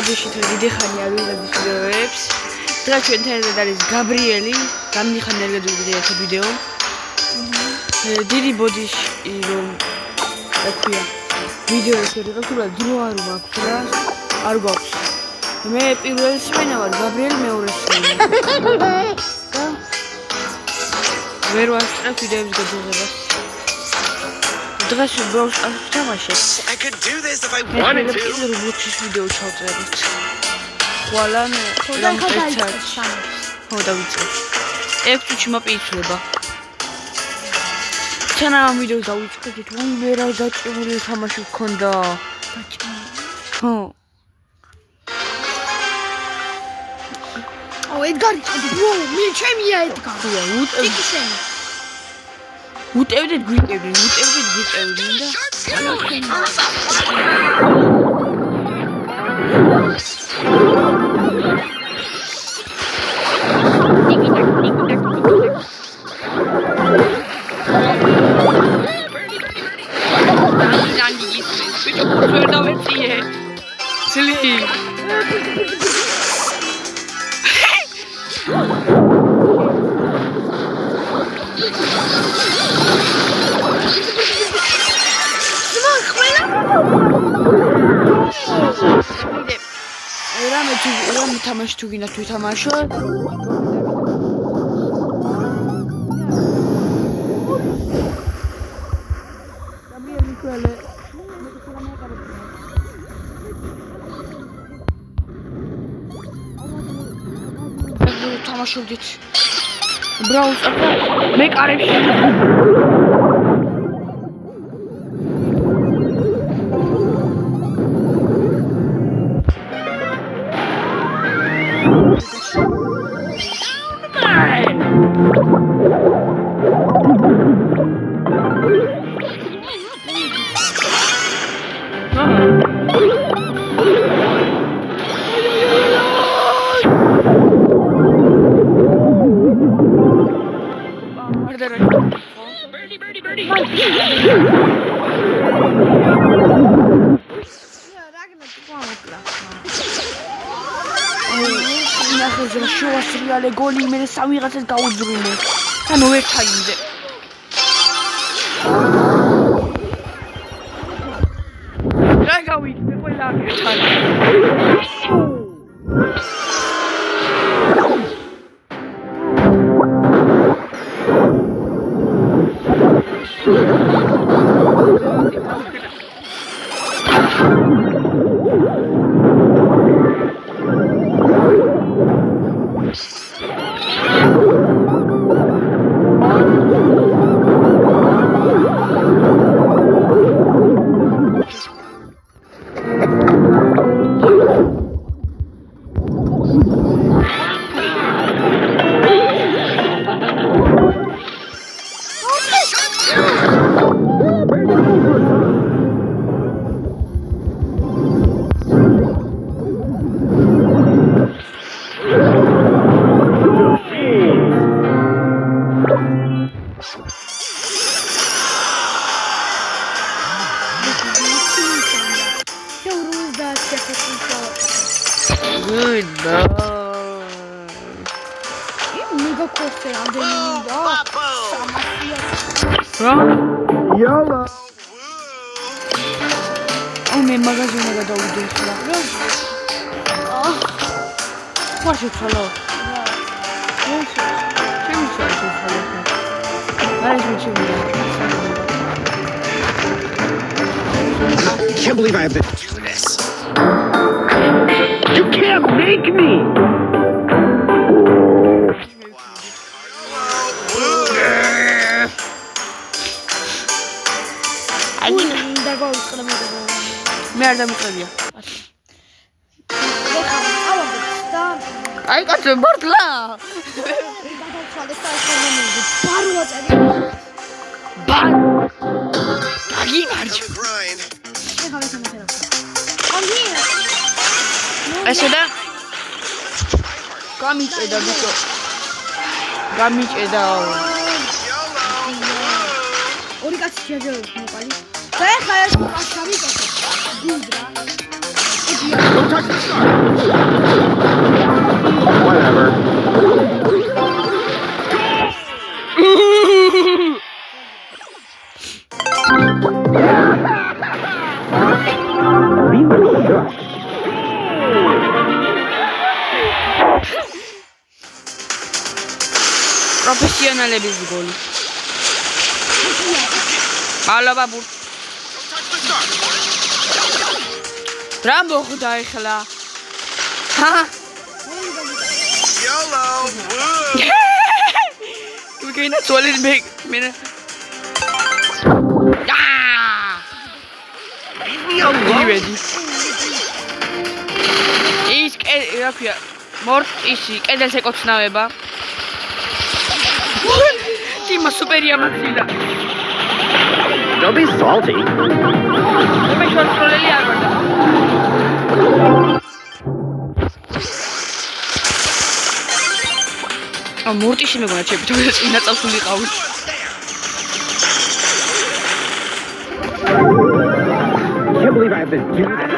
ბოდიში დიდი ხანი არ ვიღებთ ვიდეოებს. დღეს ჩვენთან ერთად არის გაბრიელი, რამდენი ხანი არ გადავიდე ეს ვიდეო. დიდი ბოდიში რომ თქვია ვიდეოს ვიღებ, თუმცა დრო არ მაქვს რა, არ გვაქვს. მე პირველი სმენა ვარ, გაბრიელი მეორე სმენა. ვერ ვასწრებ ვიდეოების გადაღებას. დღეს ბროუს თამაშობ. I could do this if I wanted to. მე რობოთის ვიდეო ჩავწერეთ. ხვალან რომ ეცად. ხო დავიწყებ. 6 წუთში მოპირდება. ჩანა ამ ვიდეოს დავიწყეთ, მე რა დაჭებული თამაში გქონდა. ხო. ედგარი წადი ბრო, მე ჩემია ედგარი. უტევდით გვიტევდით და რამე თამაში თუ გინდა თუ თამაშო თამაშობდით ბრაუს მე კარებში შუასრიალე გოლი მე სამიღაცას გაუძრუნე ანუ ერთ ტაიმზე რა გავიქცე ყველა ერთად YOLO. მე მაგაზინზე გადავიდე ახლა. მაშინ ხოლო. ჩემი შეხო ხოლო. არა ჩემი. I can't believe I have to do this. You can't make me. მე არ დამიწყებია. აი კაცო მართლა. ბარ. აგი მარჯ. ესე და გამიჭედა ბიჭო. გამიჭედა. ორი კაცი შეჯერებს მოყალი. და ეხლა ეს კაცი გამიჭედა. გუნდრა. Don't touch the star. Whatever. Be the shush. პროფესიონალების გოლი. მადლობა ბურ. რა მოხდა ახლა? ჰა? YOLO. Woo. გიგინა წვალის მე. ივედი. ის რა ქვია? მორტისი კედელს ეკოცნავება. Тима суперია მაცილა. Don't be salty. მე შორტროლელი არ ვარ და. მორტიში მეგონა ჩემი თორე წინა წელს ვიყავი. Can't believe I have to do that.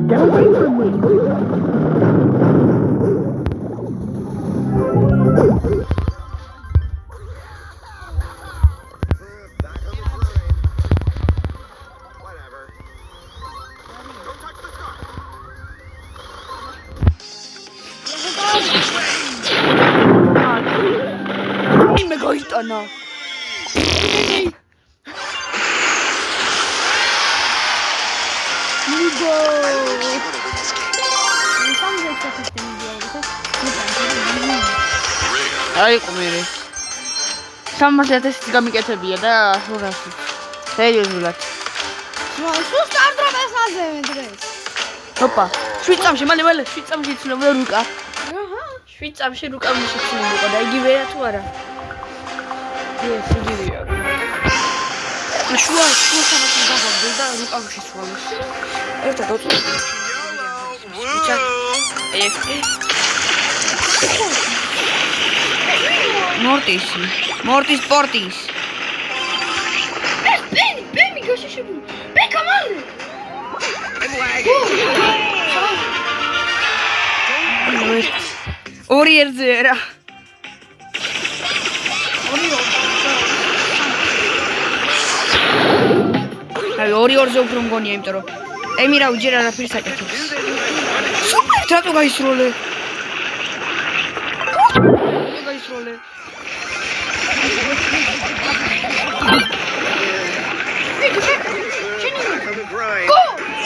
Get away from me. Back on the grind. Whatever. Don't touch the star. მე გაიტანა. ნიგო. აი ყმერი. 300.000 გამიკეთებია და 800. სერიოზულად. სულ სტარტაპს აზევენ დღეს. ოპა, 7 წამში მალე 7 წამში იცნობდა რუკა. აჰა. 7 წამში რუკა მიშეცნობოდა და იგივეა თუ არა? ეს იგივეა. შუა სამასი დაბალდა და რუკა მიშეცვალოს. ერთად ოწო. მორტის სპორტის. ბემი გაშიშებული. ბეკამარი. ორი ერთზე რა. აი ორი ორზე უფრო მგონია, იმიტომ რომ ემი რა უჯერ არაფერს აკეთებს. სუპერ რატო გაისროლე? გაისროლე.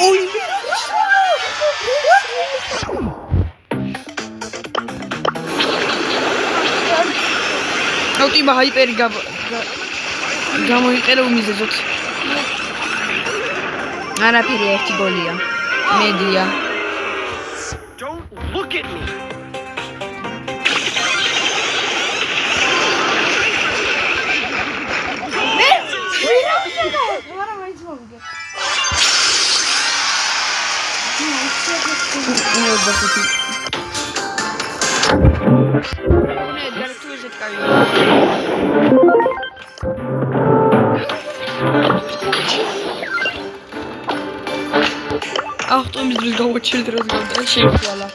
ოი აუტიბა ჰაიპერი გამოიყერო უმიზეზოთ. არაფერი ერთი გოლია. მედია. Don't look at me. ავტომის დროს გავაჩერდი რაც გავდა შეიცვალა.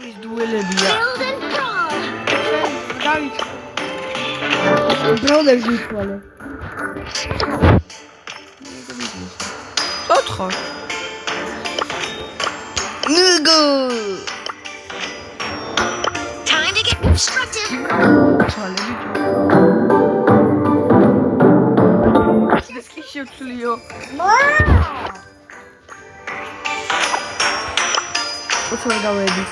ის დუელებია. ბროდერს იცვალე. ოთხო. ნიგო. Time to get constructive. ცვალები. ეს კი შევცვლიო. ოთხო გავედი.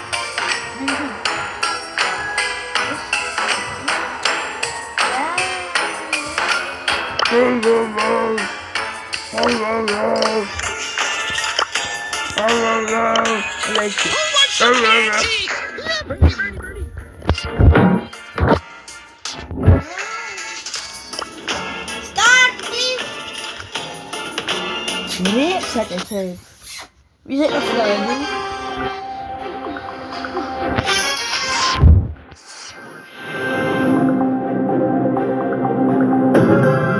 ვიზე კაცები?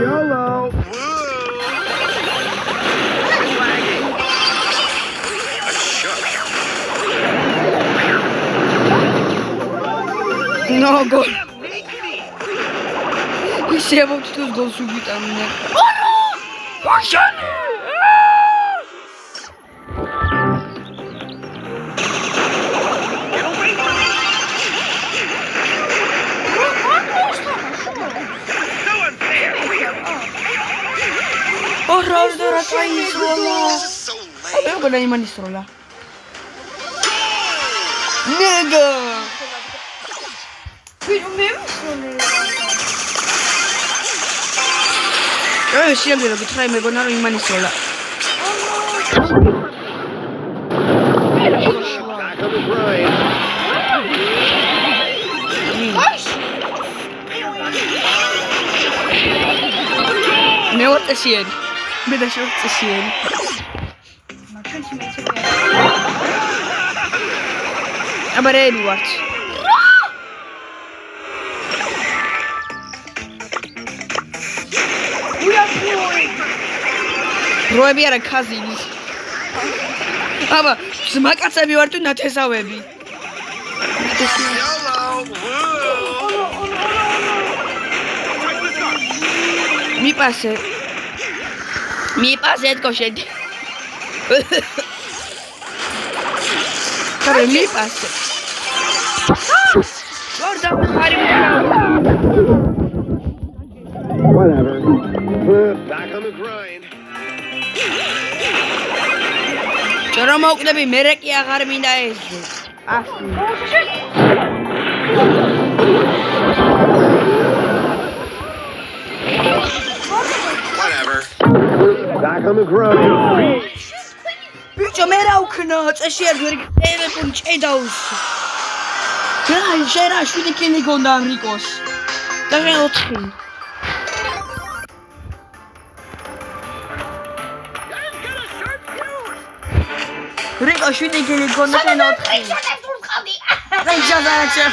YOLO! No gol. ისე მოვთხოვს გოლს უგიტანია. ვაშანი! ორდერა კაისროლა. აბა იმანისროლა. ნეგა. შეიძლება რომ გითხრა მეგონა რომ იმანისროლა. Back on the grind. მე ვარ წესიერი. მე და შევარ წესიერი. აბა რეები ვართ. როები არა ქაზინი. აბა ზმაკაცები ვარ თუ ნათესავები. YOLO! მიპასე თქოშენ. კარე მიპასე. ვარდა ხარი Whatever. Back on the grind. ჯერა მოვკვდები მერე კი აღარ მინდა ეს. Whatever. Back on the grind. ბიჭო მე რა უქნა წესიერი ვერ ტელეფონი ჭედავს. რა შეიძლება შვიდი კილი გონდა რიკოს. და შენ 4. რიკო შვიდი კილი გონდა შენ 4. δεν ξαδάτσε.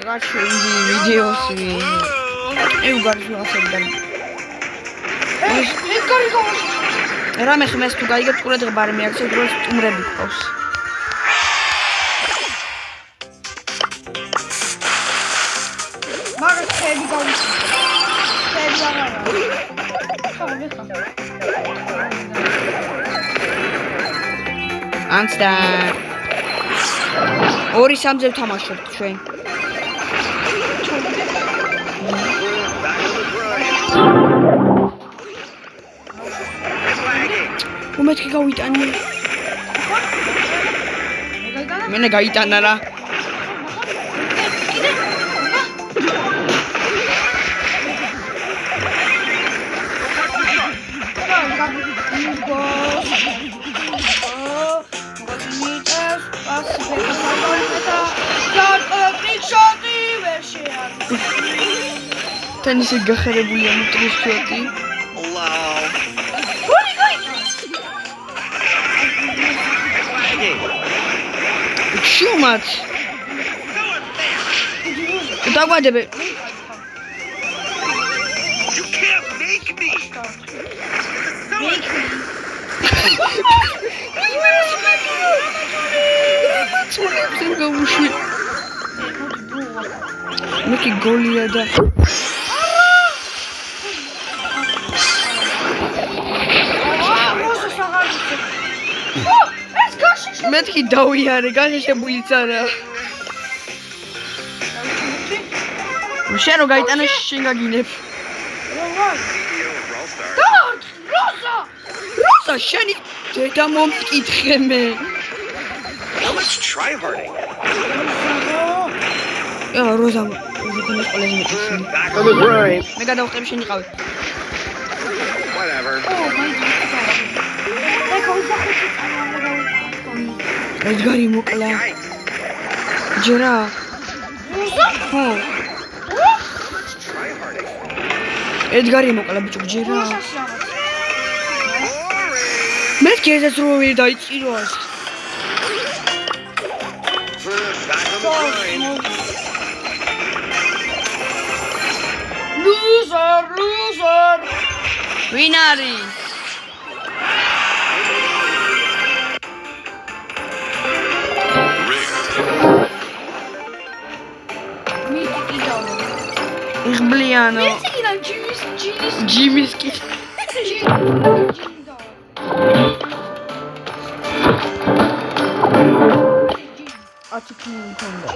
Raczej videosy. I ugarzyła sobie tam. რამე ხმეს თუ გაიგებ ყურეთ ღბარი მეაქცე დროს სტუმრები ყავს. მაგას ხეები გავიხსნა. ხეები აღარა. ანცდა 2-3-ზე ვთამაშობთ ჩვენ. უმეთქი გავიტანი. მე გაიტანა რა. თან ისე გახარებულია მიტრიშოტი. შუმად. დაგვადებე. You can't make me. მეკი გოლია და მეთქი დავიარე გაშშებულიც არა. შენ რო გაიტანა შენ გაგინებ. როზა შენი დედა მომკითხე მე. How much tryharding? როზა ზოგადად ყველაზე მეტი. Back on the grind. მე გადავხტებ შენ იყავი. Whatever. ედგარი მოკლა. ჯერა. ხო. ედგარი მოკლა ბიჭო ჯერა. გულშას რაღაც. მე გეზეს რო ვერ დაიჭიროს. Back on the grind. Loser. ვინ არის? მიტიკი დავა. იღბლიანო. მიტიკიდან ჯიმის ჯიმის კი. ჯიმი დავა. ათი მქონდა.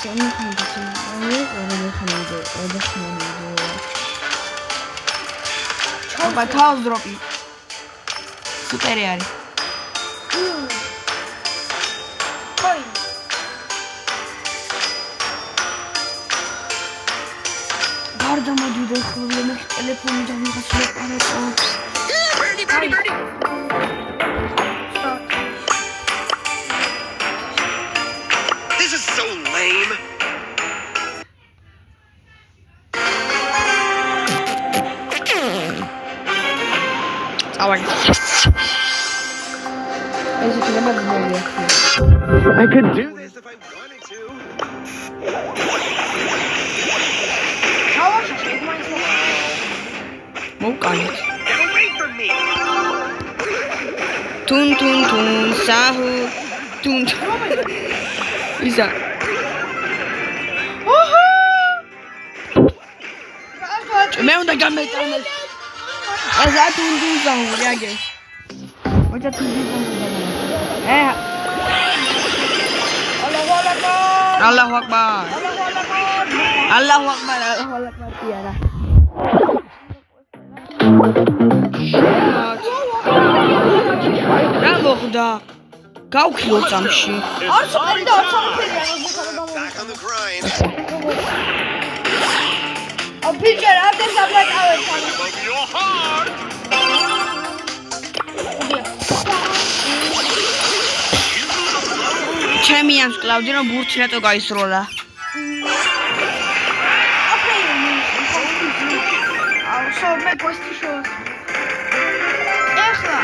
სამი ხანდა ჩობა თავს დროპი. სუპერი არის. ხოი. გარდა მოდიოდა ხოლმე მე ტელეფონი და ვიღაც მეყარებს. This is so lame. წავაგე. ეს იქნება ძნელია. I could do this if I wanted to. ავაშა შეგვაინტერესებს. მოვკალით. Get away from me. Tun sahu. Tun. ისა. მე უნდა გამეტანოს. აზა tun sahu, რეაგე. ოჯა tun sahu. Allahu Akbar. Allahu Akbar. Tiara. რა მოხდა? გავქიო წამში. არც ორი და არც არაფერია Back on the grind. ოფიციალ აბდეს აბლაკავენ Above your heart. ჩემი ამ კლავდი რომ ბურთი რატო გაისროლა? აუ მე კოსტი შოს ეხლა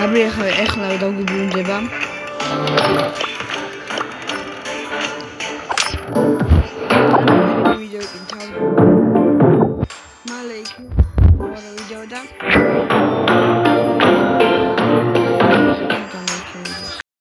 გაბრიელი ეხლა დაგვიბრუნდება. ვიდეო კინთავ